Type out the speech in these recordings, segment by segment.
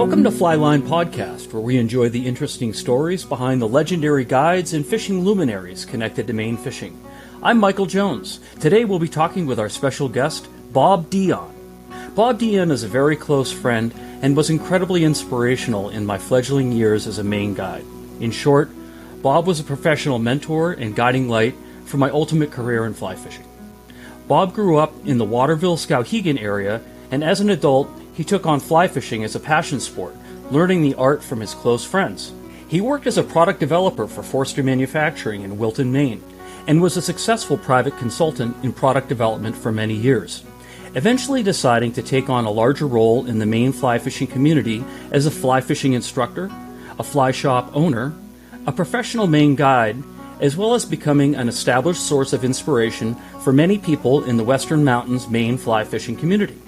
Welcome to Flyline Podcast, where we enjoy the interesting stories behind the legendary guides and fishing luminaries connected to Maine fishing. I'm Michael Jones. Today we'll be talking with our special guest, Bob Dionne. Bob Dionne is a very close friend and was incredibly inspirational in my fledgling years as a Maine guide. In short, Bob was a professional mentor and guiding light for my ultimate career in fly fishing. Bob grew up in the Waterville-Skowhegan area, and as an adult, he took on fly fishing as a passion sport, learning the art from his close friends. He worked as a product developer for Forster Manufacturing in Wilton, Maine, and was a successful private consultant in product development for many years, eventually deciding to take on a larger role in the Maine fly fishing community as a fly fishing instructor, a fly shop owner, a professional Maine guide, as well as becoming an established source of inspiration for many people in the Western Mountains Maine fly fishing community.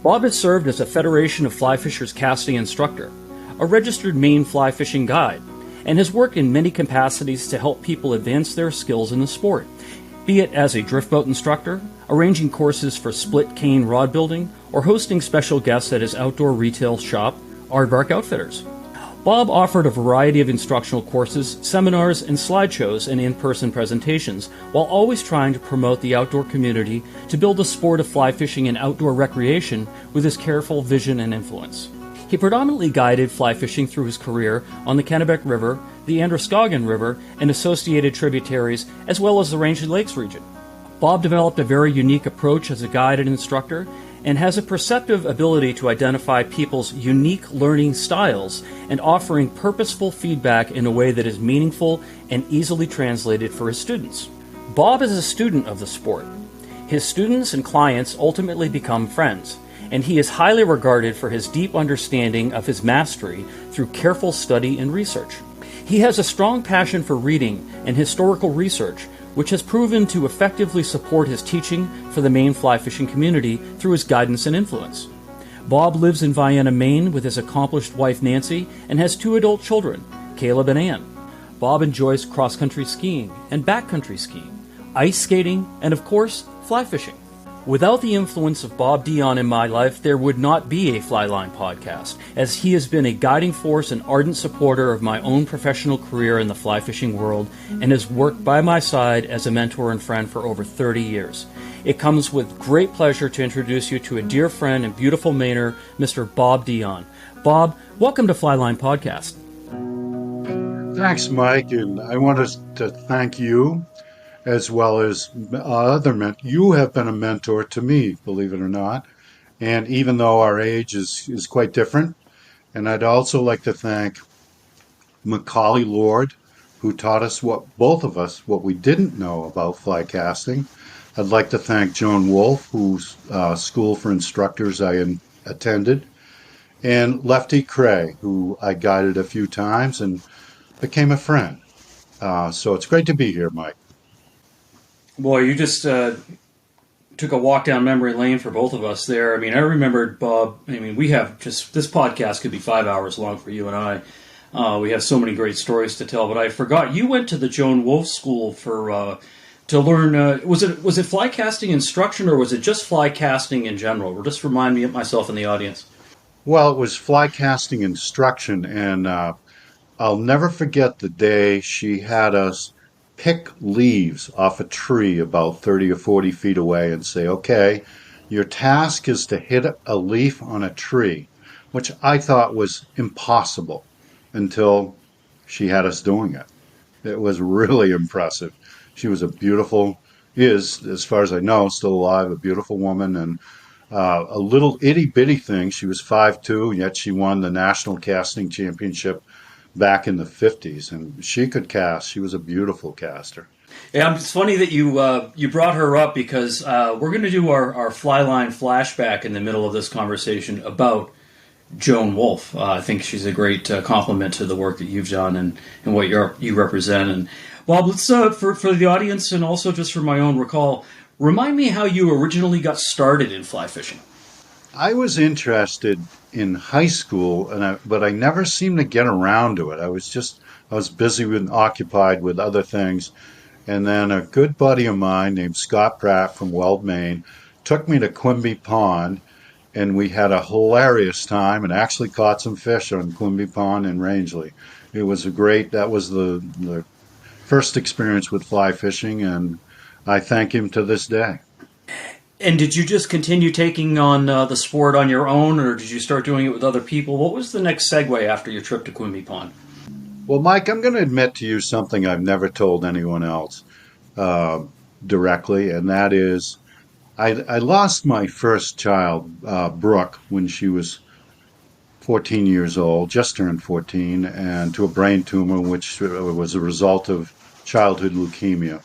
Bob has served as a Federation of Fly Fishers casting instructor, a registered Maine fly fishing guide, and has worked in many capacities to help people advance their skills in the sport, be it as a drift boat instructor, arranging courses for split cane rod building, or hosting special guests at his outdoor retail shop, Aardvark Outfitters. Bob offered a variety of instructional courses, seminars, and slideshows and in-person presentations, while always trying to promote the outdoor community to build the sport of fly fishing and outdoor recreation with his careful vision and influence. He predominantly guided fly fishing through his career on the Kennebec River, the Androscoggin River, and associated tributaries, as well as the Rangeley Lakes region. Bob developed a very unique approach as a guide and instructor, and has a perceptive ability to identify people's unique learning styles and offering purposeful feedback in a way that is meaningful and easily translated for his students. Bob is a student of the sport. His students and clients ultimately become friends, and he is highly regarded for his deep understanding of his mastery through careful study and research. He has a strong passion for reading and historical research, which has proven to effectively support his teaching for the Maine fly fishing community through his guidance and influence. Bob lives in Vienna, Maine with his accomplished wife Nancy and has 2 adult children, Caleb and Ann. Bob enjoys cross-country skiing and backcountry skiing, ice skating, and of course, fly fishing. Without the influence of Bob Dionne in my life, there would not be a Flyline podcast, as he has been a guiding force and ardent supporter of my own professional career in the fly fishing world and has worked by my side as a mentor and friend for over 30 years. It comes with great pleasure to introduce you to a dear friend and beautiful Mainer, Mr. Bob Dionne. Bob, welcome to Flyline Podcast. Thanks, Mike, and I wanted to thank you as well as other men. You have been a mentor to me, believe it or not, and even though our age is quite different. And I'd also like to thank Macaulay Lord, who taught us both of us what we didn't know about fly casting. I'd like to thank Joan Wolfe, whose school for instructors I attended, and Lefty Cray, who I guided a few times and became a friend. So it's great to be here, Mike. Boy, you just took a walk down memory lane for both of us there. I mean, I remembered, Bob, we have just, this podcast could be 5 hours long for you and I. We have so many great stories to tell, but I forgot, you went to the Joan Wolfe School to learn, was it fly casting instruction or was it just fly casting in general? Or just remind me of myself and the audience. Well, it was fly casting instruction, and I'll never forget the day she had us pick leaves off a tree about 30 or 40 feet away and say, okay, your task is to hit a leaf on a tree, which I thought was impossible until she had us doing it. It was really impressive. She was is, as far as I know, still alive, a beautiful woman, and a little itty-bitty thing. She was 5'2", yet she won the National Casting Championship back in the 50s, and she could cast. She was a beautiful caster. Yeah, it's funny that you brought her up because we're going to do our Flyline flashback in the middle of this conversation about Joan Wolfe. I think she's a great compliment to the work that you've done and what you represent. And Bob, let's for the audience and also just for my own recall, remind me how you originally got started in fly fishing. I was interested in high school, but I never seemed to get around to it. I was busy and occupied with other things. And then a good buddy of mine named Scott Pratt from Weld, Maine, took me to Quimby Pond and we had a hilarious time and actually caught some fish on Quimby Pond in Rangeley. It was that was the first experience with fly fishing, and I thank him to this day. And did you just continue taking on the sport on your own, or did you start doing it with other people? What was the next segue after your trip to Quimby Pond? Well, Mike, I'm going to admit to you something I've never told anyone else uh, directly, and that is I lost my first child, Brooke, when she was 14 years old, just turned 14, and to a brain tumor, which was a result of childhood leukemia.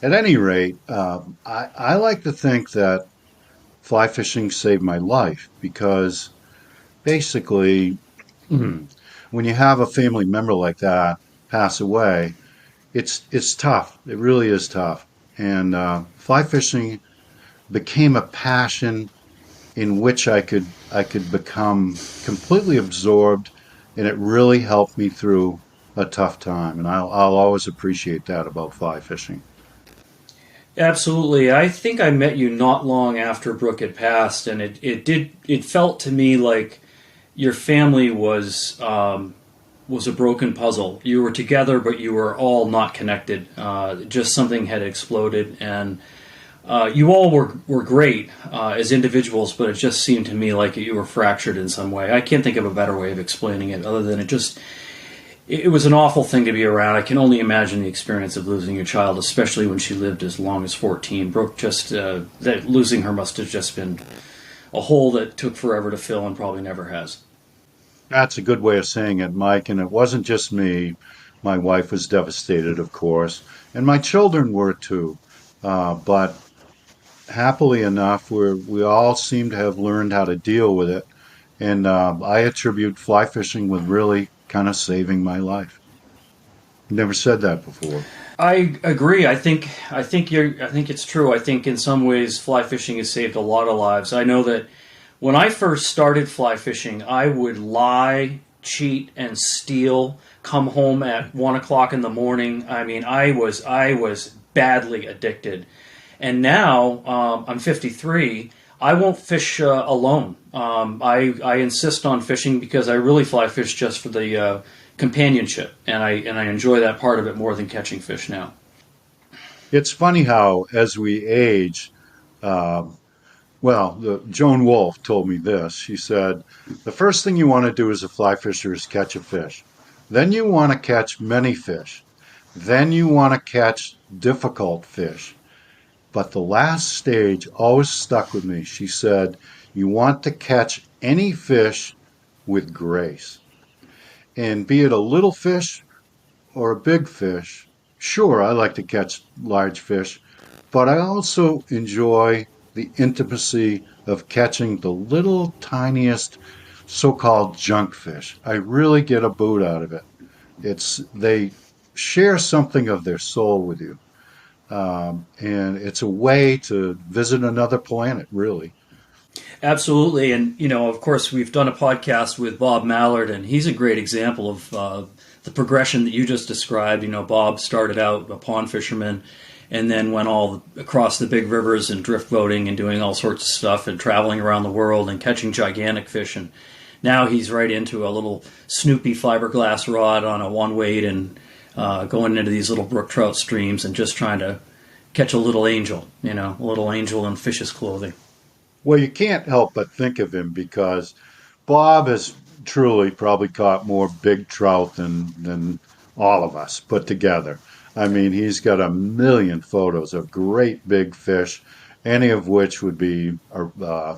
At any rate, I like to think that fly fishing saved my life because basically, when you have a family member like that pass away, it's tough. It really is tough. And fly fishing became a passion in which I could become completely absorbed, and it really helped me through a tough time. And I'll always appreciate that about fly fishing. Absolutely. I think I met you not long after Brooke had passed, and it felt to me like your family was a broken puzzle. You were together, but you were all not connected. Just something had exploded, and you all were great as individuals, but it just seemed to me like you were fractured in some way. I can't think of a better way of explaining it other than it was an awful thing to be around. I can only imagine the experience of losing your child, especially when she lived as long as 14. Brooke that losing her must have just been a hole that took forever to fill and probably never has. That's a good way of saying it, Mike. And it wasn't just me. My wife was devastated, of course, and my children were too. But happily enough, we all seem to have learned how to deal with it. And I attribute fly fishing with really kind of saving my life. Never said that before. I agree. I think it's true. I think in some ways fly fishing has saved a lot of lives. I know that when I first started fly fishing, I would lie, cheat, and steal. Come home at 1 o'clock in the morning. I mean, I was badly addicted. And now I'm 53. I won't fish alone. I insist on fishing because I really fly fish just for the companionship, and I enjoy that part of it more than catching fish now. It's funny how, as we age, Joan Wolfe told me this. She said, the first thing you want to do as a fly fisher is catch a fish. Then you want to catch many fish. Then you want to catch difficult fish. But the last stage always stuck with me. She said, you want to catch any fish with grace. And be it a little fish or a big fish, sure, I like to catch large fish, but I also enjoy the intimacy of catching the little tiniest so-called junk fish. I really get a boot out of it. They share something of their soul with you. And it's a way to visit another planet, really. Absolutely, and of course, we've done a podcast with Bob Mallard, and he's a great example of the progression that you just described. Bob started out a pond fisherman, and then went all across the big rivers and drift boating and doing all sorts of stuff and traveling around the world and catching gigantic fish. And now he's right into a little Snoopy fiberglass rod on a one weight and going into these little brook trout streams and just trying to catch a little angel, a little angel in fish's clothing. Well, you can't help but think of him because Bob has truly probably caught more big trout than all of us put together. I mean, he's got a million photos of great big fish, any of which would be a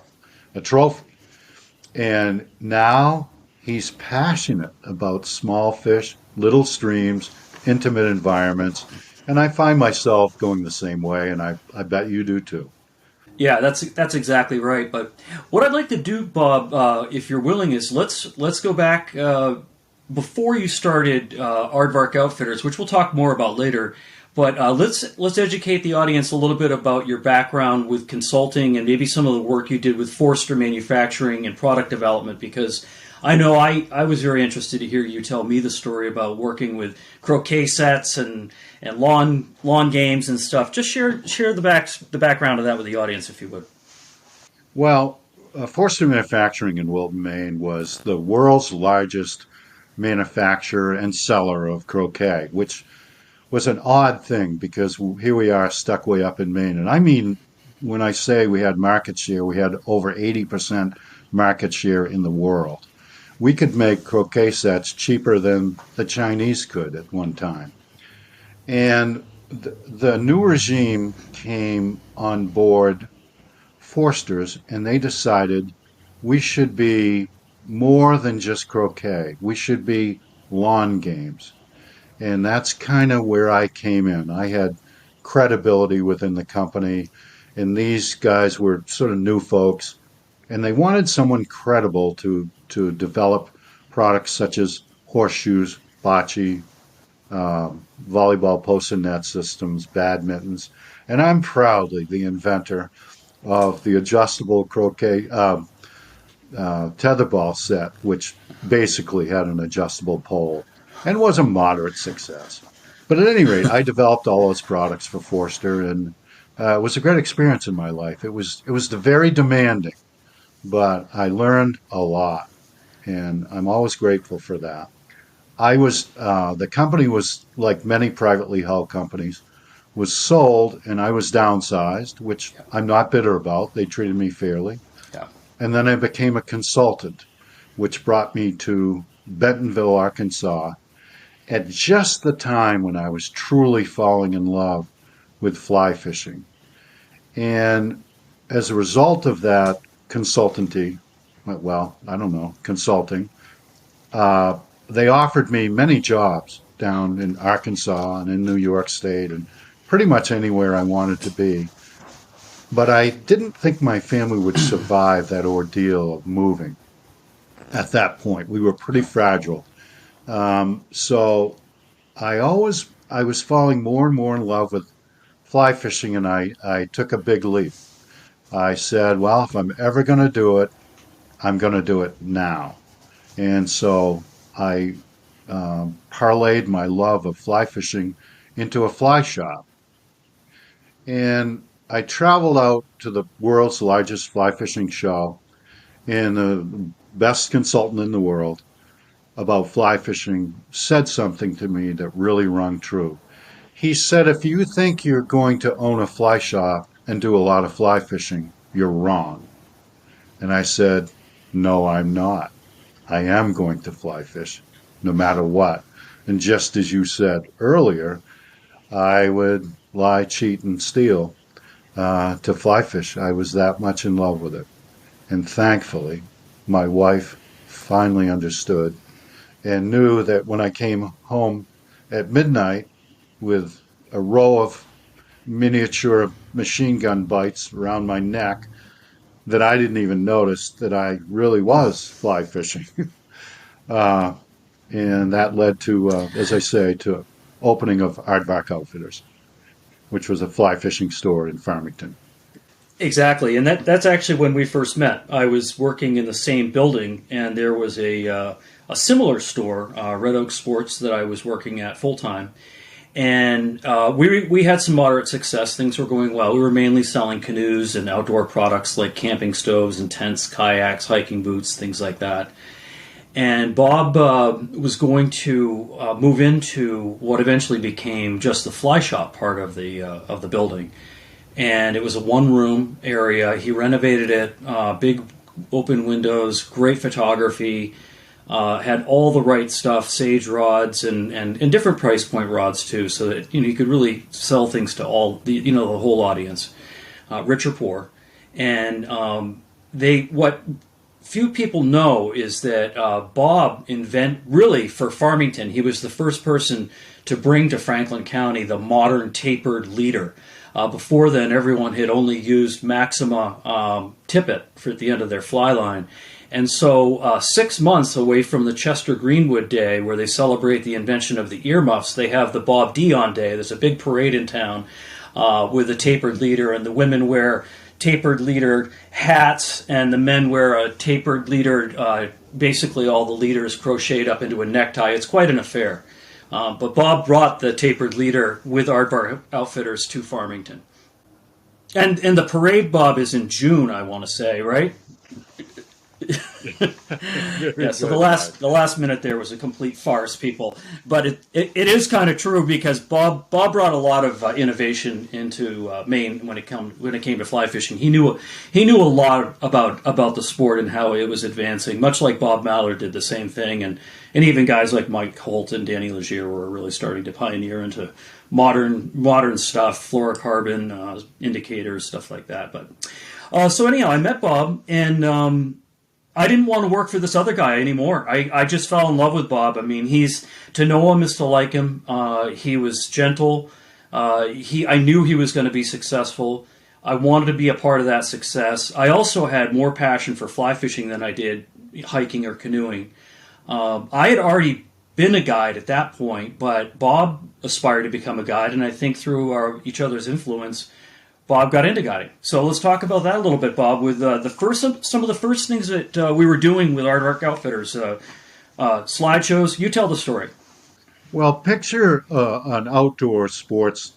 trophy. And now he's passionate about small fish, little streams, intimate environments. And I find myself going the same way, and I bet you do too. Yeah, that's exactly right. But what I'd like to do, Bob, if you're willing, is let's go back before you started Aardvark Outfitters, which we'll talk more about later. But let's educate the audience a little bit about your background with consulting and maybe some of the work you did with Forster Manufacturing and product development, because I know I was very interested to hear you tell me the story about working with croquet sets and lawn games and stuff. Just share the background of that with the audience, if you would. Well, Forster Manufacturing in Wilton, Maine was the world's largest manufacturer and seller of croquet, which was an odd thing because here we are stuck way up in Maine. And I mean, when I say we had market share, we had over 80% market share in the world. We could make croquet sets cheaper than the Chinese could at one time. And the new regime came on board Forster's, and they decided we should be more than just croquet. We should be lawn games. And that's kind of where I came in. I had credibility within the company, and these guys were sort of new folks, and they wanted someone credible to develop products such as horseshoes, bocce, volleyball post and net systems, badmintons, and I'm proudly the inventor of the adjustable croquet tetherball set, which basically had an adjustable pole and was a moderate success. But at any rate, I developed all those products for Forster, and it was a great experience in my life. It was very demanding, but I learned a lot, and I'm always grateful for that. The company was like many privately held companies, was sold, and I was downsized, which Yeah. I'm not bitter about. They treated me fairly. Yeah. And then I became a consultant, which brought me to Bentonville, Arkansas, at just the time when I was truly falling in love with fly fishing. And as a result of that consultancy, well, I don't know, consulting, uh, they offered me many jobs down in Arkansas and in New York State and pretty much anywhere I wanted to be. But I didn't think my family would survive that ordeal of moving at that point. We were pretty fragile. So I was falling more and more in love with fly fishing, and I took a big leap. I said, well, if I'm ever going to do it, I'm going to do it now. And so I parlayed my love of fly fishing into a fly shop. And I traveled out to the world's largest fly fishing show, and the best consultant in the world about fly fishing said something to me that really rung true. He said, if you think you're going to own a fly shop and do a lot of fly fishing, you're wrong. And I said, no, I'm not. I am going to fly fish no matter what. And just as you said earlier, I would lie, cheat, and steal to fly fish. I was that much in love with it. And thankfully, my wife finally understood and knew that when I came home at midnight with a row of miniature machine gun bites around my neck, that I didn't even notice that I really was fly fishing. uh, and that led to, as I say, to opening of Aardvark Outfitters, which was a fly fishing store in Farmington. Exactly, and that's actually when we first met. I was working in the same building, and there was a similar store, Red Oak Sports, that I was working at full time. And we had some moderate success. Things were going well. We were mainly selling canoes and outdoor products like camping stoves and tents, kayaks, hiking boots, things like that. And Bob was going to move into what eventually became just the fly shop part of the building. And it was a one-room area. He renovated it, big open windows, great photography, had all the right stuff, sage rods and different price point rods too, so that you could really sell things to all the whole audience, rich or poor. And what few people know is that Bob really for Farmington, he was the first person to bring to Franklin County the modern tapered leader. Before then, everyone had only used Maxima tippet for at the end of their fly line. And so 6 months away from the Chester Greenwood Day, where they celebrate the invention of the earmuffs, they have the Bob Dionne Day. There's a big parade in town with a tapered leader, and the women wear tapered leader hats, and the men wear a tapered leader, basically all the leaders crocheted up into a necktie. It's quite an affair. But Bob brought the tapered leader with Aardvark Outfitters to Farmington. And the parade, Bob, is in June, I want to say, right? Very Yeah, so good, Mike. the last minute there was a complete farce, people. But it is kind of true because Bob brought a lot of innovation into Maine when it came to fly fishing. He knew a lot about the sport and how it was advancing. Much like Bob Mallard did the same thing, and even guys like Mike Holt and Danny Legier were really starting to pioneer into modern stuff, fluorocarbon indicators, stuff like that. But so anyhow, I met Bob and. I didn't want to work for this other guy anymore. I just fell in love with Bob. I mean, to know him is to like him. He was gentle. I knew he was going to be successful. I wanted to be a part of that success. I also had more passion for fly fishing than I did hiking or canoeing. I had already been a guide at that point, but Bob aspired to become a guide, and I think through each other's influence, Bob got into guiding. So let's talk about that a little bit, Bob. With some of the first things that we were doing with Aardvark Outfitters, slideshows. You tell the story. Well, picture an outdoor sports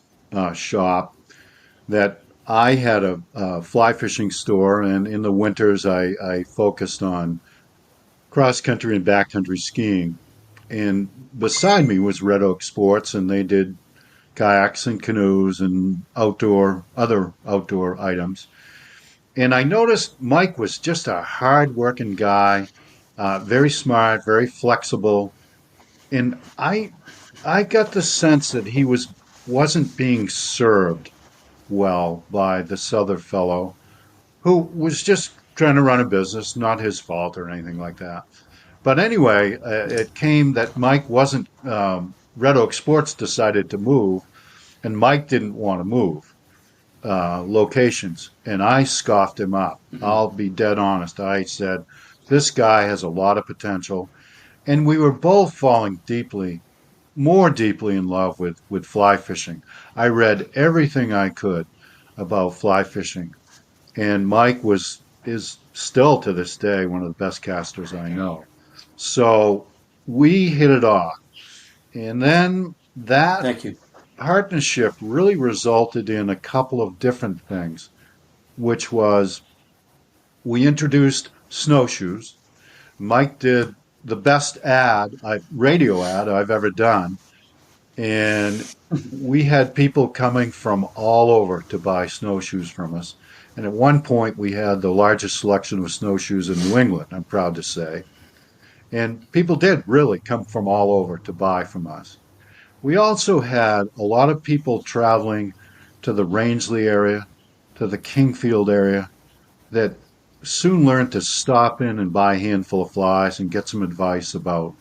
shop that I had a fly fishing store, and in the winters I focused on cross country and backcountry skiing. And beside me was Red Oak Sports, and they did kayaks and canoes and other outdoor items. And I noticed Mike was just a hard-working guy, very smart, very flexible, and I got the sense that wasn't being served well by this other fellow who was just trying to run a business, not his fault or anything like that. But anyway, it came that Mike wasn't. Red Oak Sports decided to move, and Mike didn't want to move locations, and I scoffed him up. I'll be dead honest. I said, "This guy has a lot of potential," and we were both falling more deeply in love with fly fishing. I read everything I could about fly fishing, and is still to this day one of the best casters I know. So we hit it off. And then that Thank you. partnership really resulted in a couple of different things, which was we introduced snowshoes. Mike did the best radio ad I've ever done. And we had people coming from all over to buy snowshoes from us. And at one point, we had the largest selection of snowshoes in New England, I'm proud to say. And people did really come from all over to buy from us. We also had a lot of people traveling to the Rangeley area, to the Kingfield area, that soon learned to stop in and buy a handful of flies and get some advice about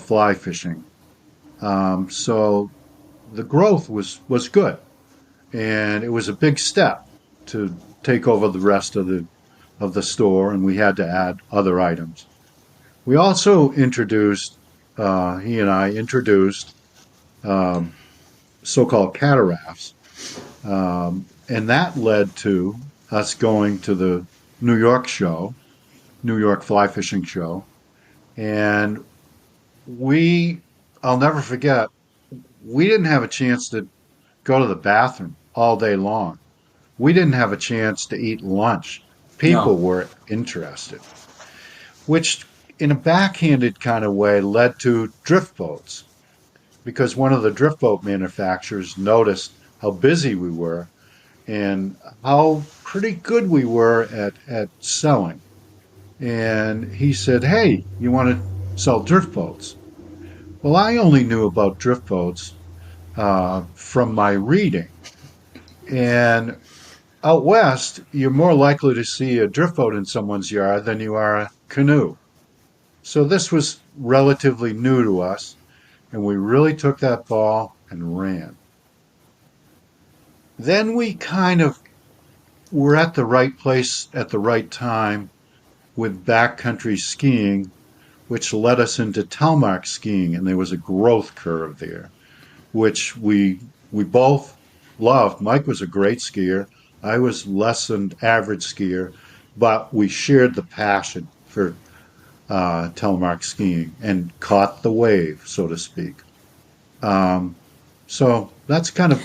fly fishing. So the growth was good, and it was a big step to take over the rest of the store, and we had to add other items. We also he and I introduced so-called catarafts, and that led to us going to the New York show, New York Fly Fishing Show, and I'll never forget, we didn't have a chance to go to the bathroom all day long. We didn't have a chance to eat lunch. People No. were interested, which in a backhanded kind of way led to drift boats, because one of the drift boat manufacturers noticed how busy we were and how pretty good we were at selling. And he said, "Hey, you want to sell drift boats?" Well, I only knew about drift boats from my reading. And out west, you're more likely to see a drift boat in someone's yard than you are a canoe. So this was relatively new to us, and we really took that ball and ran. Then we kind of were at the right place at the right time with backcountry skiing, which led us into telemark skiing, and there was a growth curve there, which we both loved. Mike was a great skier. I was less than average skier, but we shared the passion for telemark skiing and caught the wave, so to speak. So that's kind of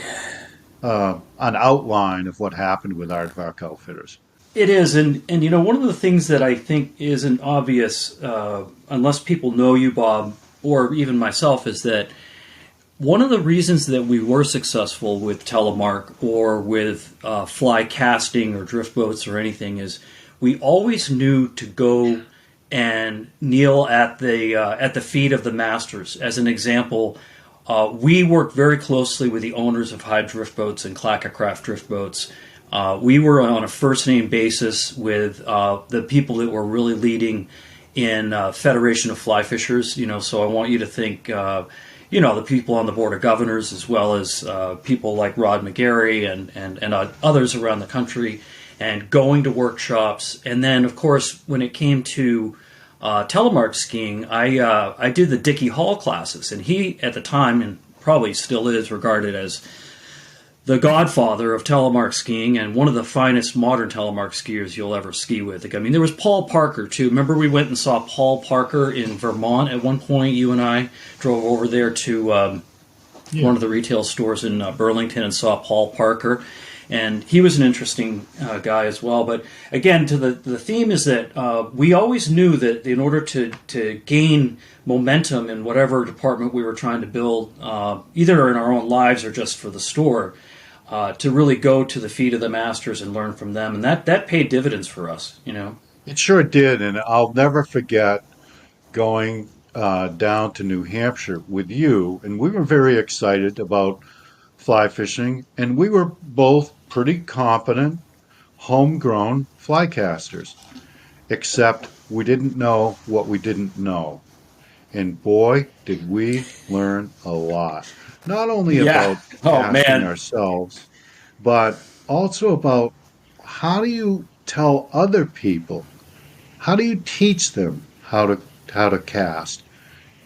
an outline of what happened with Aardvark Outfitters. It is, and one of the things that I think isn't obvious, unless people know you, Bob, or even myself, is that one of the reasons that we were successful with telemark or with fly casting or drift boats or anything is we always knew to go and kneel at the feet of the masters. As an example, we worked very closely with the owners of Hyde drift boats and Clackacraft drift boats. We were on a first name basis with the people that were really leading in Federation of Fly Fishers. So I want you to think, the people on the Board of Governors, as well as people like Rod McGarry and others around the country, and going to workshops. And then, of course, when it came to telemark skiing, I did the Dickie Hall classes, and he, at the time, and probably still is, regarded as the godfather of telemark skiing and one of the finest modern telemark skiers you'll ever ski with. I mean, there was Paul Parker, too. Remember we went and saw Paul Parker in Vermont at one point? You and I drove over there to one of the retail stores in Burlington and saw Paul Parker. And he was an interesting guy as well. But again, to the theme is that we always knew that in order to gain momentum in whatever department we were trying to build, either in our own lives or just for the store, to really go to the feet of the masters and learn from them. And that paid dividends for us, It sure did, and I'll never forget going down to New Hampshire with you, and we were very excited about fly fishing, and we were both pretty competent, homegrown fly casters, except we didn't know what we didn't know. And boy, did we learn a lot. Not only Yeah. about Oh, casting man. ourselves, but also about how do you tell other people, how do you teach them how to cast?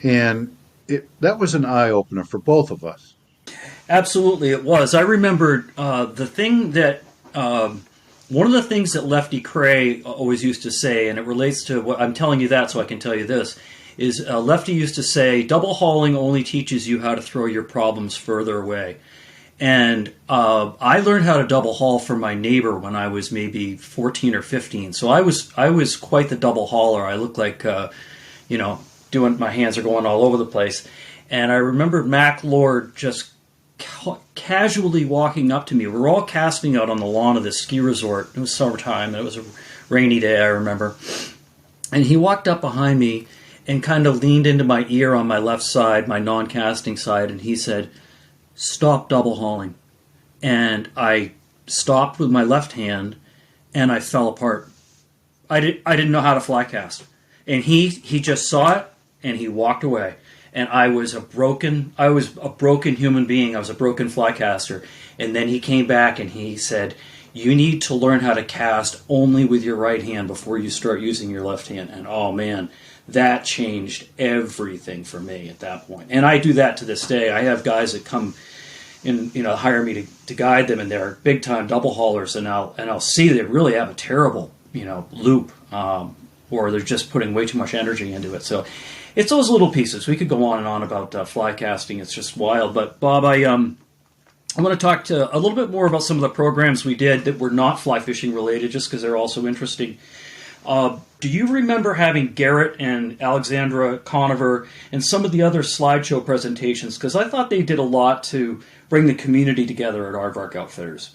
And that was an eye opener for both of us. Absolutely, it was. I remembered the thing that one of the things that Lefty Cray always used to say, and it relates to what I'm telling you that, so I can tell you this. Is Lefty used to say, double hauling only teaches you how to throw your problems further away. And I learned how to double haul from my neighbor when I was maybe 14 or 15. So I was quite the double hauler. I looked like, doing, my hands are going all over the place. And I remember Mac Lord just casually walking up to me. We were all casting out on the lawn of this ski resort. It was summertime, and it was a rainy day, I remember. And he walked up behind me and kind of leaned into my ear on my left side, my non-casting side, and he said, "Stop double hauling." And I stopped with my left hand, and I fell apart. I didn't know how to fly cast. And he just saw it, and he walked away. And I was a broken human being. I was a broken fly caster. And then he came back and he said, "You need to learn how to cast only with your right hand before you start using your left hand." And oh man, that changed everything for me at that point. And I do that to this day. I have guys that come and hire me to guide them, and they're big time double haulers, and I'll see they really have a terrible loop, or they're just putting way too much energy into it. So it's those little pieces. We could go on and on about fly casting. It's just wild. But Bob, I want to talk to a little bit more about some of the programs we did that were not fly fishing related, just because they're also interesting. Do you remember having Garrett and Alexandra Conover and some of the other slideshow presentations? Because I thought they did a lot to bring the community together at Aardvark Outfitters.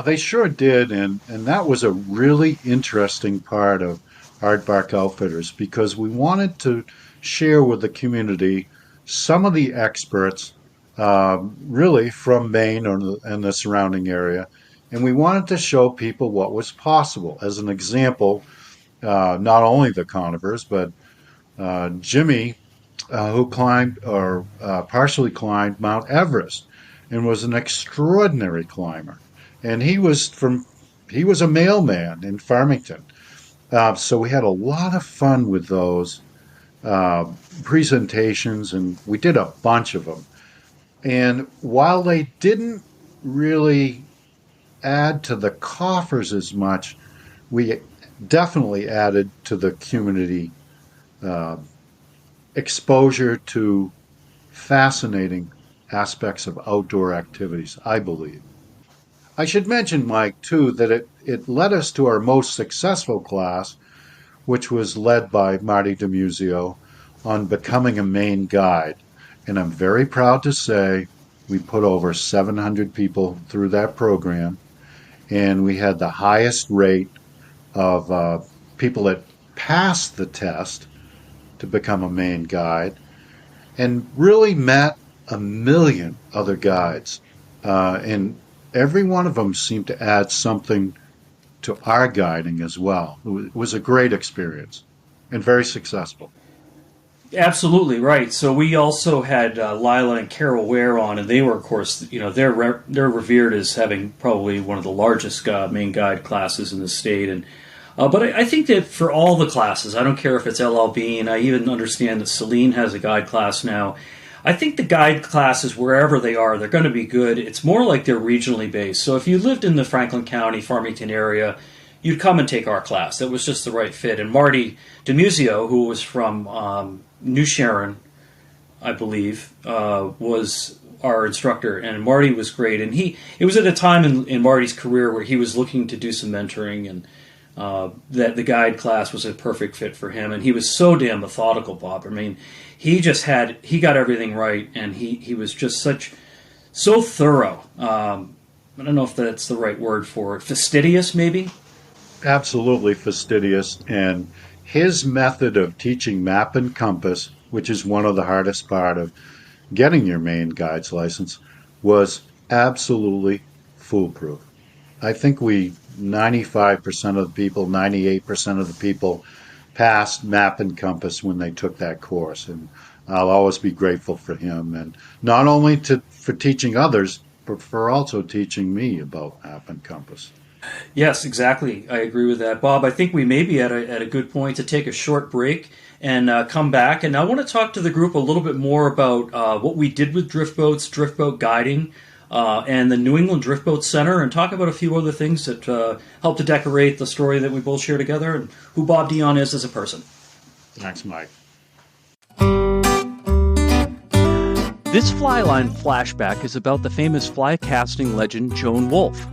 They sure did, and that was a really interesting part of Aardvark Outfitters because we wanted to share with the community some of the experts, really from Maine and the surrounding area, and we wanted to show people what was possible. As an example, not only the Conovers, but Jimmy, who climbed or partially climbed Mount Everest and was an extraordinary climber. And he was a mailman in Farmington. So we had a lot of fun with those presentations, and we did a bunch of them. And while they didn't really add to the coffers as much, we definitely added to the community exposure to fascinating aspects of outdoor activities, I believe. I should mention, Mike, too, that it led us to our most successful class, which was led by Marty DiMuzio on becoming a Maine guide. And I'm very proud to say we put over 700 people through that program, and we had the highest rate of people that passed the test to become a Maine guide, and really met a million other guides. And every one of them seemed to add something to our guiding as well. It was a great experience and very successful. Absolutely right. So we also had Lila and Carol Ware on, and they were, of course, they're revered as having probably one of the largest main guide classes in the state. And but I think that for all the classes, I don't care if it's LL Bean. I even understand that Celine has a guide class now. I think the guide classes, wherever they are, they're going to be good. It's more like they're regionally based. So if you lived in the Franklin County, Farmington area, you'd come and take our class. That was just the right fit. And Marty DiMuzio, who was from New Sharon, I believe, was our instructor. And Marty was great. And it was at a time in Marty's career where he was looking to do some mentoring, and that the guide class was a perfect fit for him. And he was so damn methodical, Bob. I mean, he got everything right, and he was just so thorough. I don't know if that's the right word for it. Fastidious, maybe? Absolutely fastidious. And his method of teaching map and compass, which is one of the hardest part of getting your Maine guide's license, was absolutely foolproof. I think 95% of the people, 98% of the people passed map and compass when they took that course. And I'll always be grateful for him. And not only for teaching others, but for also teaching me about map and compass. Yes, exactly. I agree with that. Bob, I think we may be at a good point to take a short break and come back. And I want to talk to the group a little bit more about what we did with drift boats, drift boat guiding, and the New England Drift Boat Center, and talk about a few other things that help to decorate the story that we both share together and who Bob Dionne is as a person. Thanks, Mike. This Flyline flashback is about the famous fly casting legend Joan Wolfe.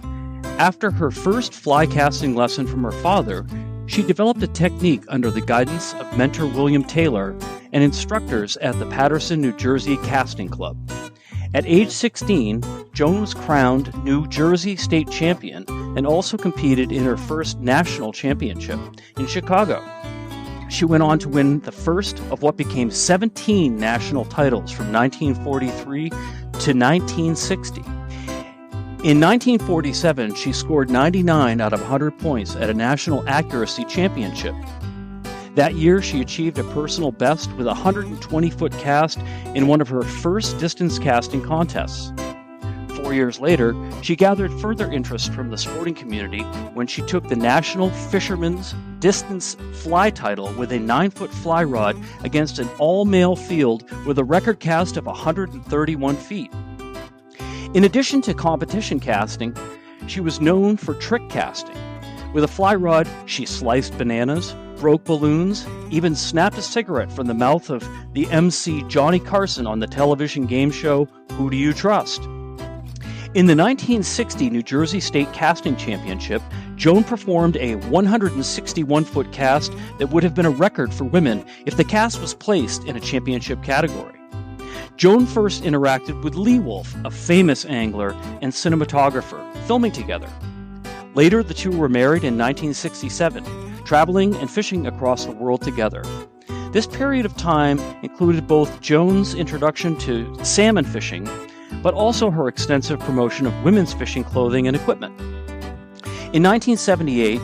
After her first fly casting lesson from her father, she developed a technique under the guidance of mentor William Taylor and instructors at the Paterson, New Jersey Casting Club. At age 16, Joan was crowned New Jersey State Champion and also competed in her first national championship in Chicago. She went on to win the first of what became 17 national titles from 1943 to 1960. In 1947, she scored 99 out of 100 points at a national accuracy championship. That year, she achieved a personal best with a 120-foot cast in one of her first distance casting contests. 4 years later, she gathered further interest from the sporting community when she took the National Fisherman's Distance Fly title with a 9-foot fly rod against an all-male field with a record cast of 131 feet. In addition to competition casting, she was known for trick casting. With a fly rod, she sliced bananas, broke balloons, even snapped a cigarette from the mouth of the MC Johnny Carson on the television game show Who Do You Trust? In the 1960 New Jersey State Casting Championship, Joan performed a 161-foot cast that would have been a record for women if the cast was placed in a championship category. Joan first interacted with Lee Wolfe, a famous angler and cinematographer, filming together. Later, the two were married in 1967, traveling and fishing across the world together. This period of time included both Joan's introduction to salmon fishing, but also her extensive promotion of women's fishing clothing and equipment. In 1978,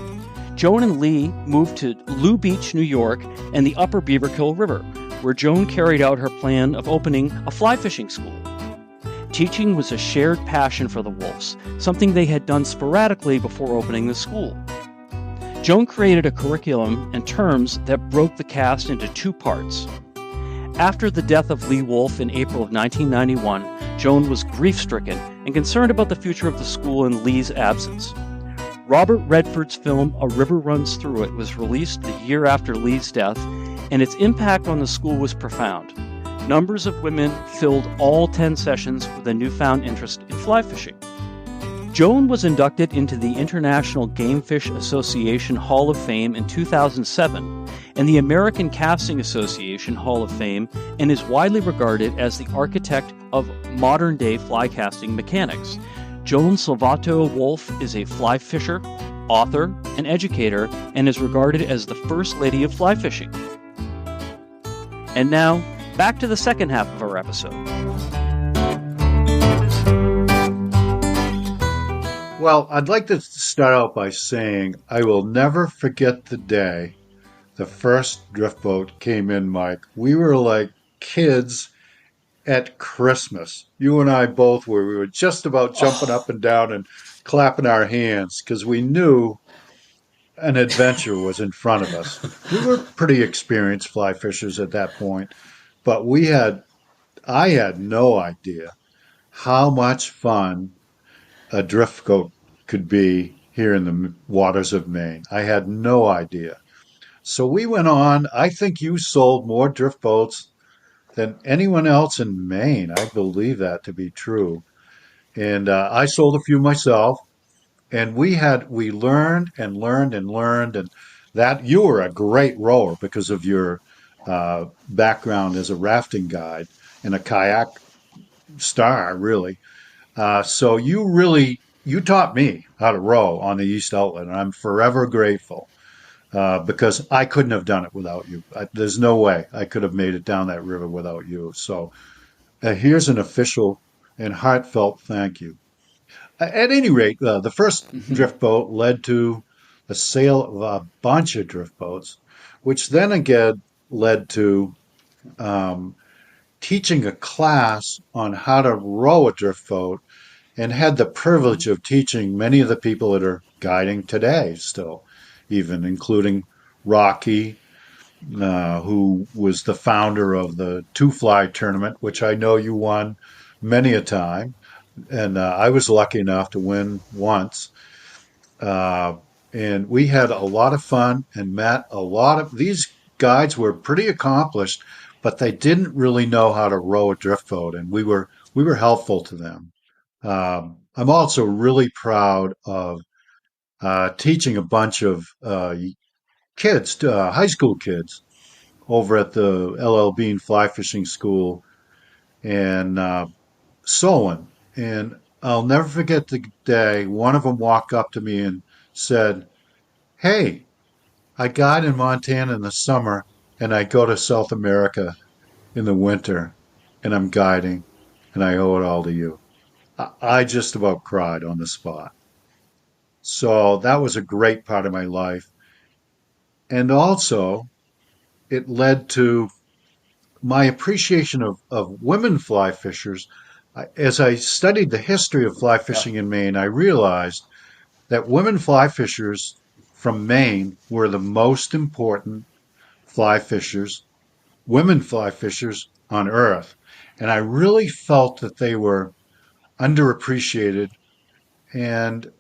Joan and Lee moved to Lou Beach, New York, and the Upper Beaverkill River, where Joan carried out her plan of opening a fly fishing school. Teaching was a shared passion for the Wolfes, something they had done sporadically before opening the school. Joan created a curriculum and terms that broke the cast into two parts. After the death of Lee Wolfe in April of 1991, Joan was grief-stricken and concerned about the future of the school in Lee's absence. Robert Redford's film A River Runs Through It was released the year after Lee's death, and its impact on the school was profound. Numbers of women filled all 10 sessions with a newfound interest in fly fishing. Joan was inducted into the International Gamefish Association Hall of Fame in 2007 and the American Casting Association Hall of Fame, and is widely regarded as the architect of modern-day fly casting mechanics. Joan Salvato Wolf is a fly fisher, author, and educator, and is regarded as the First Lady of Fly Fishing. And now, back to the second half of our episode. Well, I'd like to start out by saying I will never forget the day the first drift boat came in, Mike. We were like kids at Christmas. You and I both were. We were just about jumping up and down and clapping our hands because we knew an adventure was in front of us. We were pretty experienced fly fishers at that point, but I had no idea how much fun a drift boat could be here in the waters of Maine. I had no idea. So we went on. I think you sold more drift boats than anyone else in Maine. I believe that to be true. And I sold a few myself. And we learned and learned and learned. And that you were a great rower because of your background as a rafting guide and a kayak star, really. So you taught me how to row on the East Outlet, and I'm forever grateful because I couldn't have done it without you. There's no way I could have made it down that river without you. So here's an official and heartfelt thank you. At any rate, the first drift boat led to the sale of a bunch of drift boats, which then again led to teaching a class on how to row a drift boat, and had the privilege of teaching many of the people that are guiding today still, even including Rocky, who was the founder of the Two Fly tournament, which I know you won many a time. And I was lucky enough to win once. And we had a lot of fun and met a lot of these guides were pretty accomplished, but they didn't really know how to row a drift boat, and we were helpful to them. I'm also really proud of teaching a bunch of kids, high school kids, over at the LL Bean Fly Fishing School in Solon. And I'll never forget the day one of them walked up to me and said, "Hey, I guide in Montana in the summer, and I go to South America in the winter, and I'm guiding, and I owe it all to you." I just about cried on the spot. So that was a great part of my life. And also, it led to my appreciation of women fly fishers. As I studied the history of fly fishing in Maine, I realized that women fly fishers from Maine were the most important fly fishers, women fly fishers on earth. And I really felt that they were underappreciated and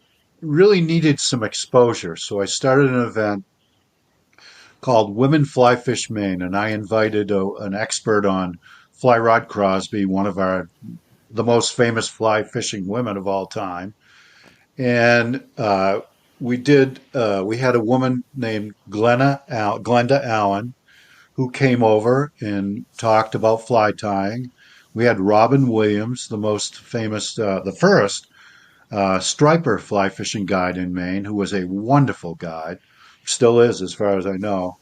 really needed some exposure. So I started an event called Women Fly Fish Maine, and I invited an expert on Fly Rod Crosby, one of the most famous fly fishing women of all time. And we had a woman named Glenda Allen who came over and talked about fly tying. We had Robin Williams, the most famous, the first striper fly fishing guide in Maine, who was a wonderful guide, still is as far as I know.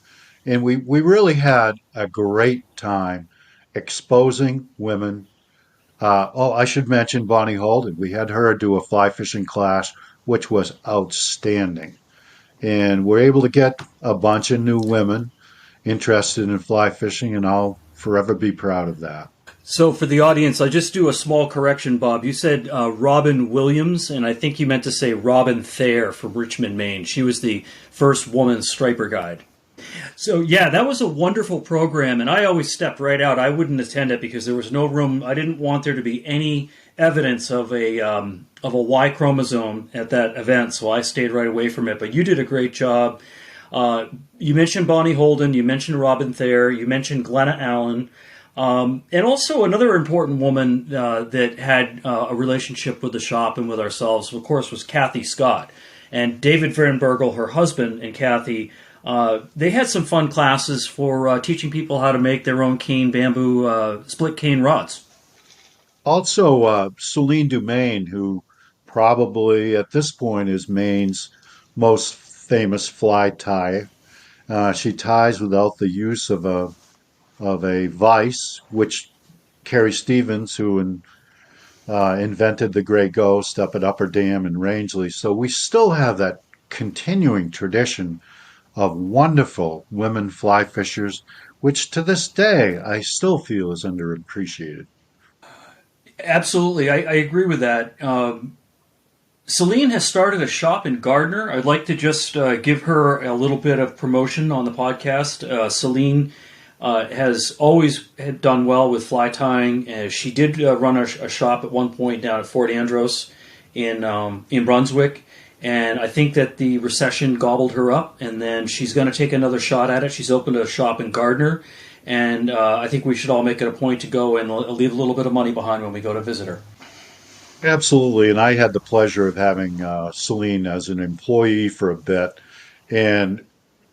And we really had a great time exposing women. I should mention Bonnie Holden. We had her do a fly fishing class, which was outstanding. And we're able to get a bunch of new women interested in fly fishing, and I'll forever be proud of that. So for the audience, I just do a small correction, Bob. You said Robin Williams, and I think you meant to say Robin Thayer from Richmond, Maine. She was the first woman striper guide. So yeah, that was a wonderful program, and I always stepped right out. I wouldn't attend it because there was no room. I didn't want there to be any evidence of a Y chromosome at that event, so I stayed right away from it. But you did a great job. You mentioned Bonnie Holden, you mentioned Robin Thayer, you mentioned Glenna Allen. And also another important woman that had a relationship with the shop and with ourselves, of course, was Kathy Scott. And David Verenbergel, her husband, and Kathy, they had some fun classes for teaching people how to make their own cane bamboo split cane rods. Also, Celine Dumaine, who probably at this point is Maine's most famous fly tie. She ties without the use of a vise, which Carrie Stevens, who invented the Gray Ghost up at Upper Dam in Rangeley. So we still have that continuing tradition of wonderful women fly fishers, which to this day I still feel is underappreciated. Absolutely, I agree with that. Celine has started a shop in Gardner. I'd like to just give her a little bit of promotion on the podcast. Celine has always had done well with fly tying. She did run a shop at one point down at Fort Andros in Brunswick, and I think that the recession gobbled her up. And then she's going to take another shot at it. She's opened a shop in Gardner, and I think we should all make it a point to go and leave a little bit of money behind when we go to visit her. Absolutely, and I had the pleasure of having Celine as an employee for a bit, and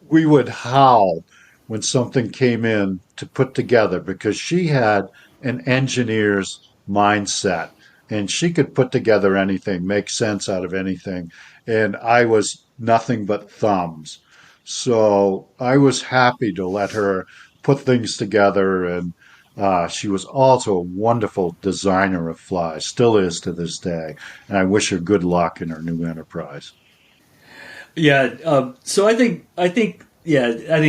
we would howl when something came in to put together because she had an engineer's mindset and she could put together anything, make sense out of anything. And I was nothing but thumbs. So I was happy to let her put things together. And she was also a wonderful designer of flies, still is to this day. And I wish her good luck in her new enterprise. Yeah. So I think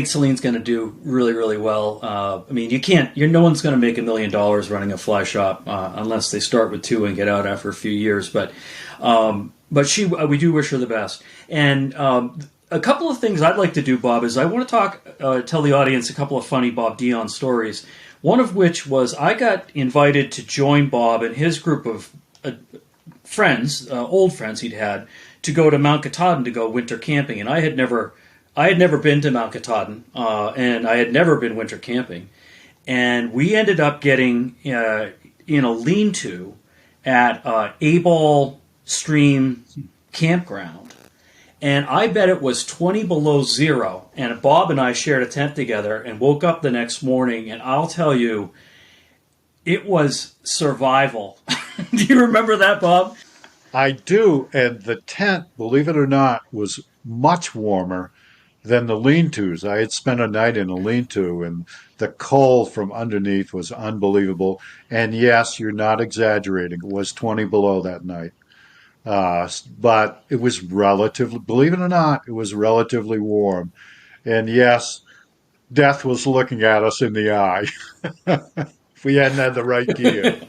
Celine's going to do really, really well. I mean, you can't. No one's going to make $1 million running a fly shop unless they start with two and get out after a few years. But we do wish her the best. And a couple of things I'd like to do, Bob, is I want to tell the audience a couple of funny Bob Dionne stories. One of which was I got invited to join Bob and his group of friends, old friends he'd had, to go to Mount Katahdin to go winter camping, and I had never been to Mount Katahdin, and I had never been winter camping, and we ended up getting in a lean-to at Abol Stream Campground, and I bet it was 20 below zero, and Bob and I shared a tent together and woke up the next morning, and I'll tell you, it was survival. Do you remember that, Bob? I do, and the tent, believe it or not, was much warmer than the lean-tos. I had spent a night in a lean-to, and the cold from underneath was unbelievable. And yes, you're not exaggerating. It was 20 below that night. But it was relatively, believe it or not, it was relatively warm. And yes, death was looking at us in the eye if we hadn't had the right gear.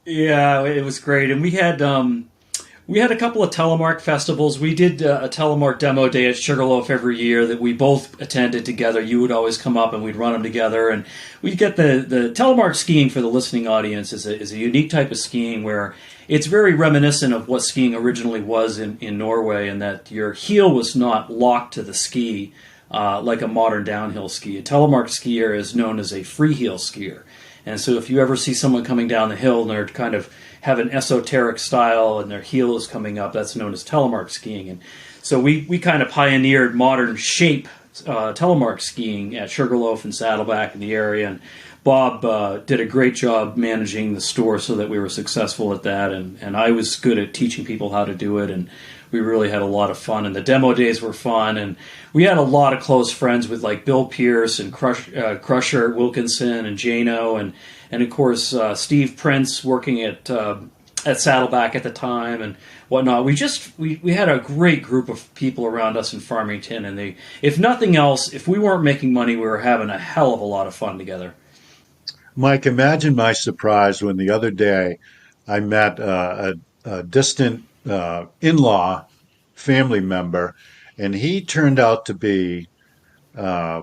Yeah, it was great, and we had a couple of telemark festivals. We did a telemark demo day at Sugarloaf every year that we both attended together. You would always come up and we'd run them together. And we'd get the telemark skiing for the listening audience is a unique type of skiing where it's very reminiscent of what skiing originally was in Norway, and that your heel was not locked to the ski like a modern downhill ski. A telemark skier is known as a free heel skier. And so if you ever see someone coming down the hill and they're kind of have an esoteric style and their heel is coming up, that's known as telemark skiing. And so we kind of pioneered modern shape telemark skiing at Sugarloaf and Saddleback in the area. And Bob did a great job managing the store so that we were successful at that. And I was good at teaching people how to do it. And we really had a lot of fun. And the demo days were fun. And we had a lot of close friends with like Bill Pierce and Crusher Wilkinson and Jano and of course Steve Prince working at Saddleback at the time and whatnot. We had a great group of people around us in Farmington, and if nothing else, if we weren't making money, we were having a hell of a lot of fun together. Mike, imagine my surprise when the other day I met a distant in-law family member, and he turned out to be uh,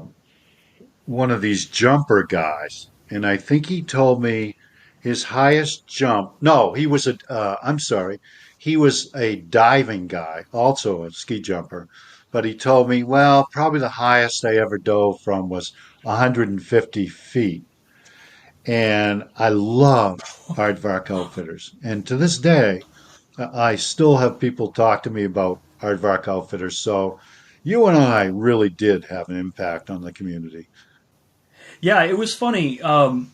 one of these jumper guys. And I think he told me his highest jump. No, I'm sorry, he was a diving guy, also a ski jumper. but he told me, well, probably the highest I ever dove from was 150 feet. And I love Aardvark Outfitters. And to this day, I still have people talk to me about Aardvark Outfitters. So you and I really did have an impact on the community. Yeah, it was funny. We always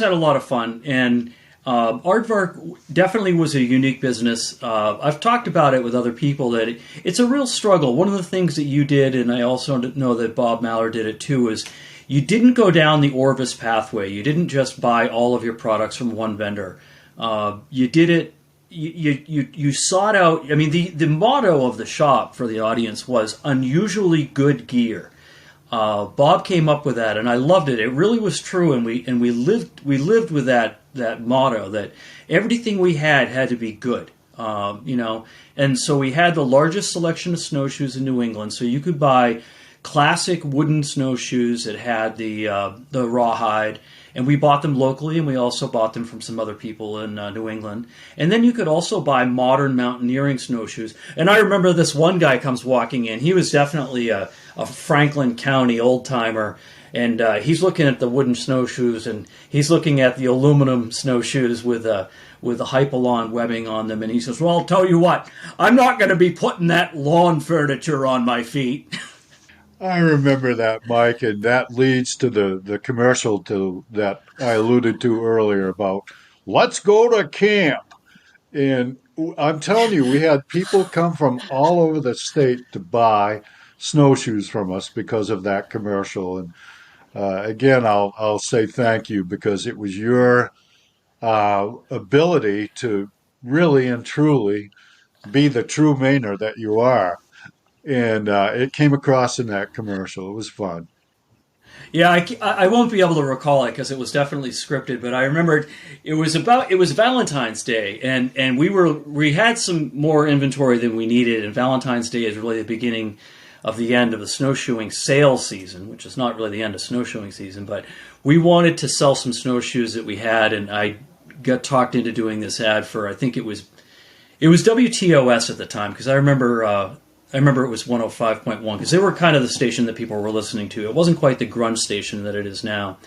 had a lot of fun, and Aardvark definitely was a unique business. I've talked about it with other people that it's a real struggle. One of the things that you did, and I also know that Bob Mallard did it too, is you didn't go down the Orvis pathway. You didn't just buy all of your products from one vendor. You did it. You sought out. I mean, the motto of the shop for the audience was unusually good gear. Bob came up with that, and I loved it. It really was true, and we lived with that motto that everything we had to be good. And so we had the largest selection of snowshoes in New England. So you could buy classic wooden snowshoes that had the rawhide, and we bought them locally, and we also bought them from some other people in New England. And then you could also buy modern mountaineering snowshoes. And I remember this one guy comes walking in. He was definitely a Franklin County old timer, and he's looking at the wooden snowshoes, and he's looking at the aluminum snowshoes with the Hypalon webbing on them, and he says, "Well, I'll tell you what, I'm not going to be putting that lawn furniture on my feet." I remember that, Mike, and that leads to the commercial that I alluded to earlier about let's go to camp. And I'm telling you, we had people come from all over the state to buy snowshoes from us because of that commercial. And again, I'll say thank you because it was your ability to really and truly be the true Mainer that you are. And it came across in that commercial. It was fun. Yeah, I won't be able to recall it because it was definitely scripted, but I remembered it was Valentine's Day, and we had some more inventory than we needed, and Valentine's Day is really the beginning of the end of the snowshoeing sale season, which is not really the end of snowshoeing season, but we wanted to sell some snowshoes that we had, and I got talked into doing this ad for, I think it was WTOS at the time, because I remember it was 105.1 because they were kind of the station that people were listening to. It wasn't quite the grunge station that it is now.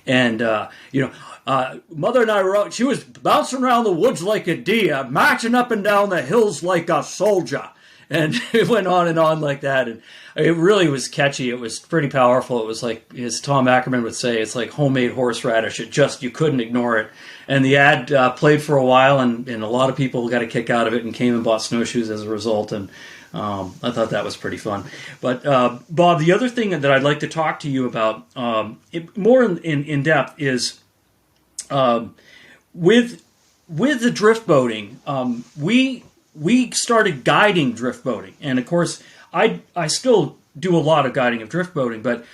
And, Mother and I were out. She was bouncing around the woods like a deer, marching up and down the hills like a soldier. And it went on and on like that. And it really was catchy. It was pretty powerful. It was like, as Tom Ackerman would say, it's like homemade horseradish. You couldn't ignore it. And the ad played for a while, and a lot of people got a kick out of it and came and bought snowshoes as a result. And I thought that was pretty fun. But Bob, the other thing that I'd like to talk to you about more in depth is with the drift boating. We started guiding drift boating, and of course, I still do a lot of guiding of drift boating. But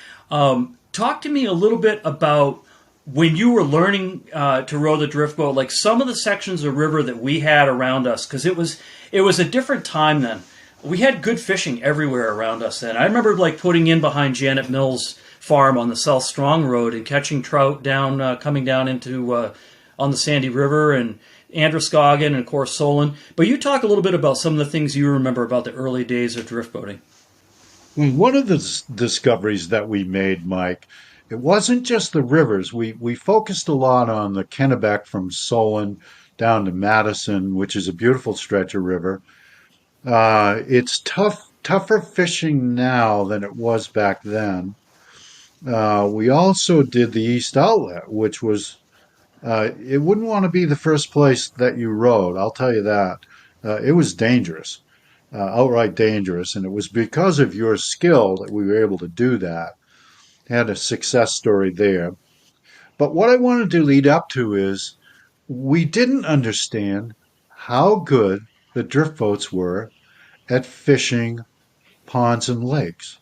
talk to me a little bit about when you were learning to row the drift boat, like some of the sections of river that we had around us, because it was a different time then. We had good fishing everywhere around us then. I remember like putting in behind Janet Mills' farm on the South Strong Road and catching trout down, coming down into on the Sandy River and Androscoggin and of course Solon. But you talk a little bit about some of the things you remember about the early days of drift boating. Well, one of the discoveries that we made, Mike, it wasn't just the rivers. We focused a lot on the Kennebec from Solon down to Madison, which is a beautiful stretch of river. It's tougher fishing now than it was back then. We also did the East Outlet, which was, it wouldn't want to be the first place that you rode, I'll tell you that. It was dangerous, outright dangerous, and it was because of your skill that we were able to do that. Had a success story there. But what I wanted to lead up to is we didn't understand how good the drift boats were at fishing ponds and lakes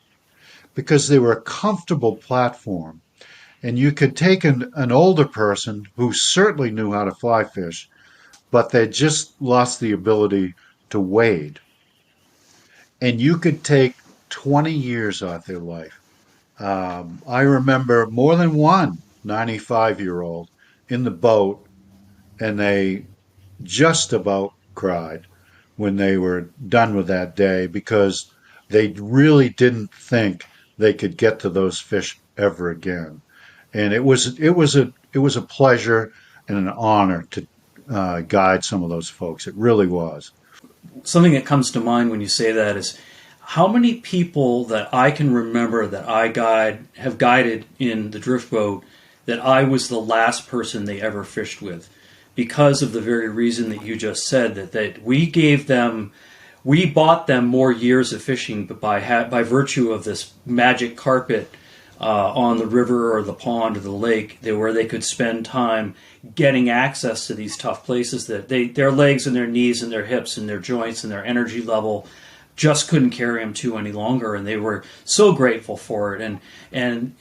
because they were a comfortable platform. And you could take an older person who certainly knew how to fly fish, but they just lost the ability to wade. And you could take 20 years off their life. I remember more than one 95-year-old in the boat, and they just about cried when they were done with that day because they really didn't think they could get to those fish ever again. And it was a pleasure and an honor to guide some of those folks. It really was. Something that comes to mind when you say that is how many people that I can remember that have guided in the drift boat that I was the last person they ever fished with, because of the very reason that you just said, that we bought them more years of fishing, but by virtue of this magic carpet on the river or the pond or the lake, where they could spend time getting access to these tough places that their legs and their knees and their hips and their joints and their energy level just couldn't carry them to any longer, and they were so grateful for it. And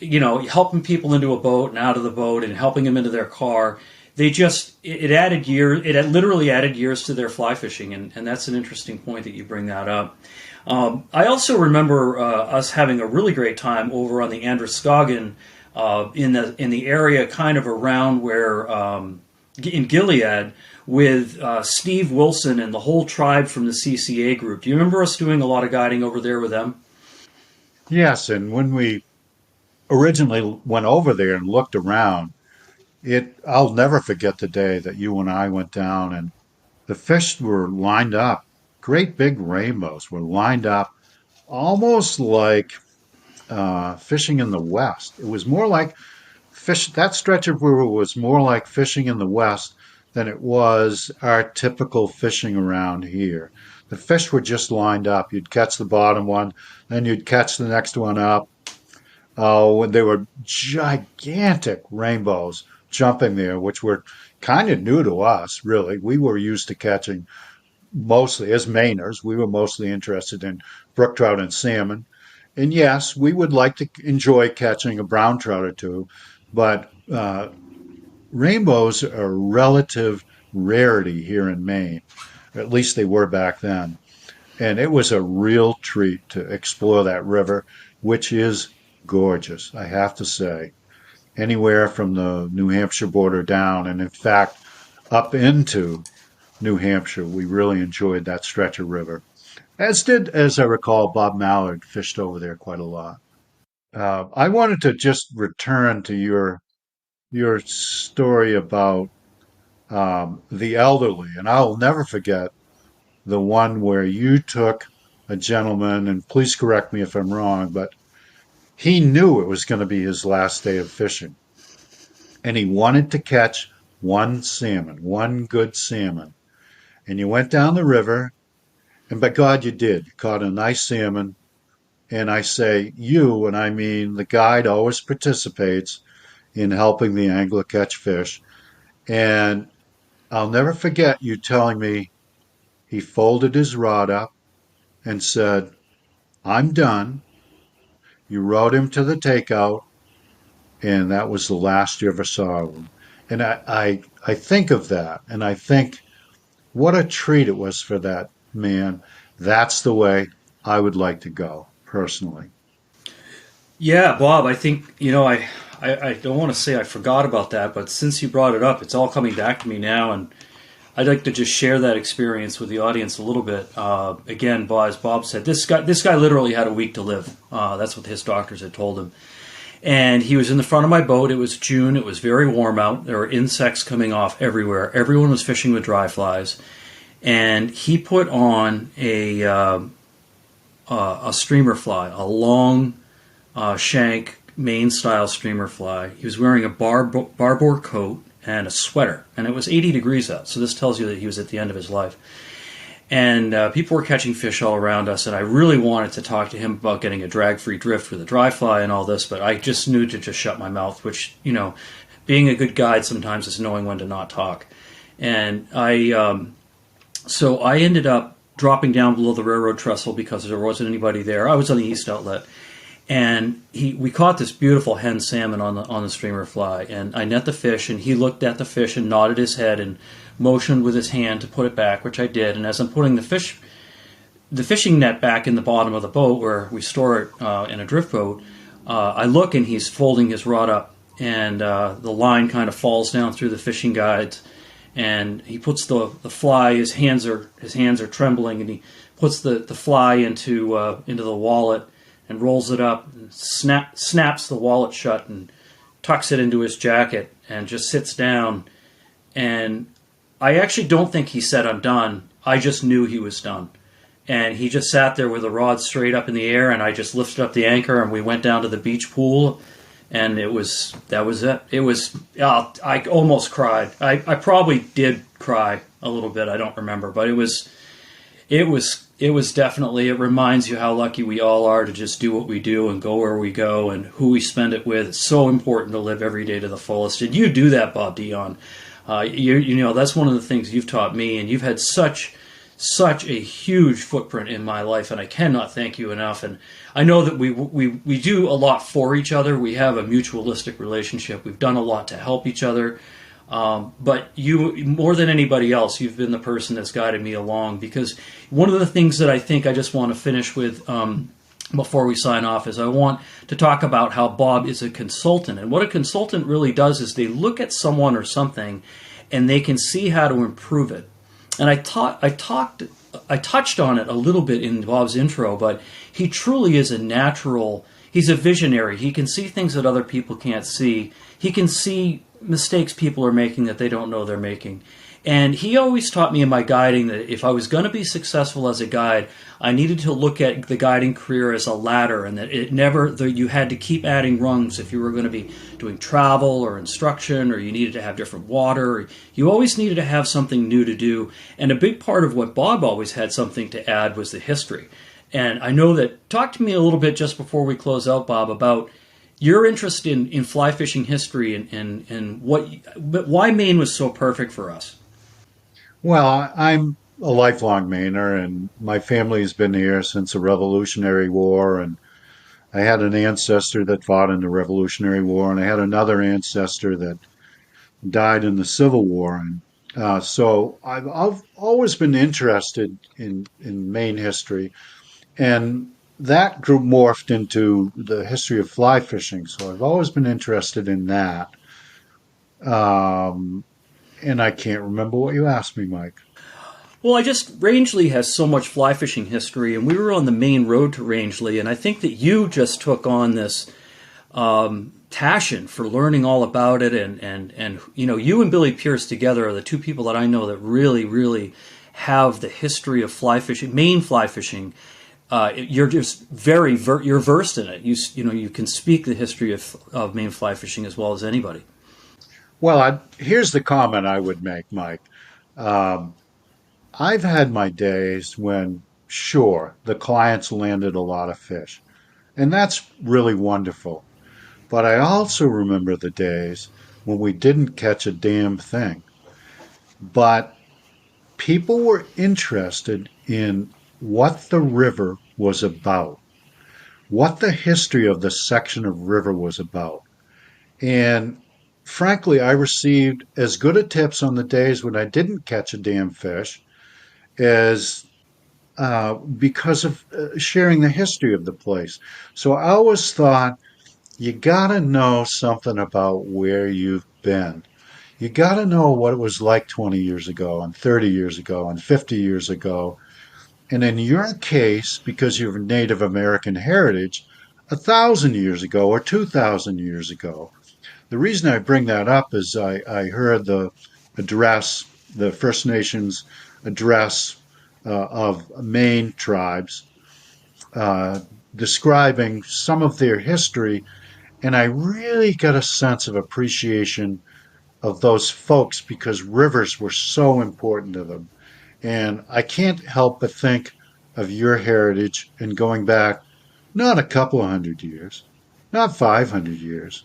helping people into a boat and out of the boat and helping them into their car, it added years. It had literally added years to their fly fishing, and that's an interesting point that you bring that up. I also remember us having a really great time over on the Androscoggin in the area kind of around where in Gilead with Steve Wilson and the whole tribe from the CCA group. Do you remember us doing a lot of guiding over there with them? Yes, and when we originally went over there and looked around, I'll never forget the day that you and I went down and the fish were lined up. Great big rainbows were lined up almost like fishing in the West. It was more like that stretch of river was more like fishing in the West than it was our typical fishing around here. The fish were just lined up. You'd catch the bottom one, then you'd catch the next one up. Oh, they were gigantic rainbows jumping there, which were kind of new to us, really. We were used to catching mostly, as Mainers, we were mostly interested in brook trout and salmon. And yes, we would like to enjoy catching a brown trout or two, but rainbows are a relative rarity here in Maine. At least they were back then. And it was a real treat to explore that river, which is gorgeous, I have to say. Anywhere from the New Hampshire border down, and in fact, up into New Hampshire, we really enjoyed that stretch of river. As I recall, Bob Mallard fished over there quite a lot. I wanted to just return to your story about the elderly, and I'll never forget the one where you took a gentleman, and please correct me if I'm wrong, but he knew it was going to be his last day of fishing, and he wanted to catch one salmon, one good salmon. And you went down the river, and by God, you did. You caught a nice salmon. And I say you, and I mean the guide always participates in helping the angler catch fish. And I'll never forget you telling me he folded his rod up and said, "I'm done." You rode him to the takeout, and that was the last you ever saw of him. And I think of that, and I think what a treat it was for that man. That's the way I would like to go, personally. Yeah, Bob, I think, I don't want to say I forgot about that, but since you brought it up, it's all coming back to me now, and I'd like to just share that experience with the audience a little bit. Again, as Bob said, this guy literally had a week to live. That's what his doctors had told him. And he was in the front of my boat. It was June. It was very warm out. There were insects coming off everywhere. Everyone was fishing with dry flies. And he put on a streamer fly, a long shank Maine style streamer fly. He was wearing a barbor coat and a sweater, and it was 80 degrees out. So this tells you that he was at the end of his life. And people were catching fish all around us, and I really wanted to talk to him about getting a drag-free drift with a dry fly and all this, but I just knew to just shut my mouth, which, being a good guide sometimes is knowing when to not talk. And so I ended up dropping down below the railroad trestle because there wasn't anybody there. I was on the east outlet. And we caught this beautiful hen salmon on the streamer fly, and I net the fish, and he looked at the fish and nodded his head and motioned with his hand to put it back, which I did. And as I'm putting the fishing net back in the bottom of the boat where we store it in a drift boat, I look and he's folding his rod up, and the line kind of falls down through the fishing guides, and he puts the fly. His hands are trembling, and he puts the fly into the wallet and rolls it up, and snaps the wallet shut, and tucks it into his jacket, and just sits down. And I actually don't think he said, "I'm done." I just knew he was done. And he just sat there with the rod straight up in the air, and I just lifted up the anchor, and we went down to the beach pool, and that was it. It was, I almost cried. I probably did cry a little bit. I don't remember, but it was definitely, it reminds you how lucky we all are to just do what we do and go where we go and who we spend it with. It's so important to live every day to the fullest. And you do that, Bob Dionne. You know, that's one of the things you've taught me, and you've had such a huge footprint in my life, and I cannot thank you enough. And I know that we do a lot for each other. We have a mutualistic relationship. We've done a lot to help each other. But you, more than anybody else, you've been the person that's guided me along, because one of the things that I think I just want to finish with before we sign off is I want to talk about how Bob is a consultant. And what a consultant really does is they look at someone or something and they can see how to improve it. And I touched on it a little bit in Bob's intro, but he truly is a natural. He's a visionary. He can see things that other people can't see. He can see mistakes people are making that they don't know they're making. And he always taught me in my guiding that if I was going to be successful as a guide, I needed to look at the guiding career as a ladder, and that you had to keep adding rungs if you were going to be doing travel or instruction, or you needed to have different water. You always needed to have something new to do. And a big part of what Bob always had something to add was the history. And I know that, talk to me a little bit just before we close out, Bob, about your interest in fly fishing history and why Maine was so perfect for us. Well, I'm a lifelong Mainer, and my family has been here since the Revolutionary War, and I had an ancestor that fought in the Revolutionary War, and I had another ancestor that died in the Civil War. And so I've always been interested in Maine history, and that group morphed into the history of fly fishing. So I've always been interested in that. And I can't remember what you asked me, Mike. Well, Rangeley has so much fly fishing history, and we were on the main road to Rangeley, and I think that you just took on this passion for learning all about it, and you know, you and Billy Pierce together are the two people that I know that really, really have the history of fly fishing, Maine fly fishing. You're just you're versed in it. You know, you can speak the history of Maine fly fishing as well as anybody. Well, here's the comment I would make, Mike. I've had my days when, sure, the clients landed a lot of fish, and that's really wonderful. But I also remember the days when we didn't catch a damn thing. But people were interested in what the river was about, what the history of the section of river was about. And frankly, I received as good a tips on the days when I didn't catch a damn fish as because of sharing the history of the place. So I always thought, you got to know something about where you've been. You got to know what it was like 20 years ago and 30 years ago and 50 years ago. And in your case, because you're Native American heritage, 1,000 years ago or 2,000 years ago. The reason I bring that up is I heard the First Nations address of Maine tribes describing some of their history, and I really got a sense of appreciation of those folks because rivers were so important to them. And I can't help but think of your heritage and going back not a couple of hundred years, not 500 years,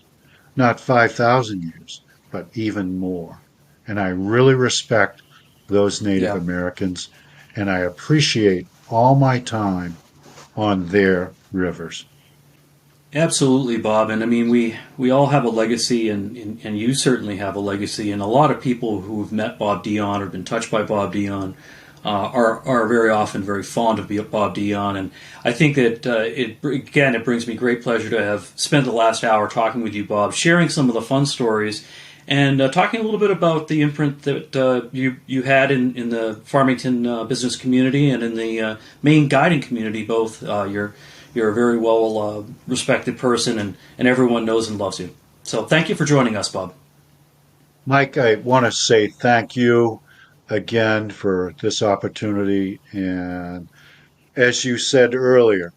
not 5,000 years, but even more. And I really respect those Native Americans, and I appreciate all my time on their rivers. Absolutely, Bob. And I mean, we all have a legacy, and you certainly have a legacy. And a lot of people who have met Bob Dionne or been touched by Bob Dionne are very often very fond of Bob Dionne. And I think that it brings me great pleasure to have spent the last hour talking with you, Bob, sharing some of the fun stories and talking a little bit about the imprint that you had in the Farmington business community and in the Maine guiding community. Both you're a very well respected person, and everyone knows and loves you. So thank you for joining us, Bob. Mike, I want to say thank you again for this opportunity. And as you said earlier,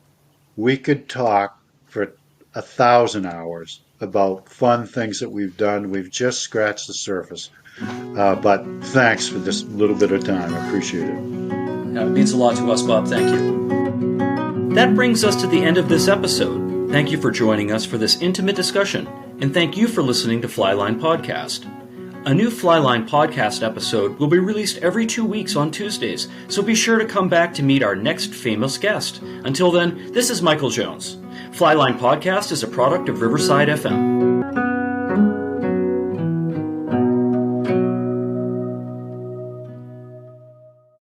we could talk for 1,000 hours about fun things that we've done. We've just scratched the surface. But thanks for this little bit of time. I appreciate it. It means a lot to us, Bob. Thank you. That brings us to the end of this episode. Thank you for joining us for this intimate discussion, and thank you for listening to Flyline Podcast. A new Flyline Podcast episode will be released every 2 weeks on Tuesdays, so be sure to come back to meet our next famous guest. Until then, this is Michael Jones. Flyline Podcast is a product of Riverside FM.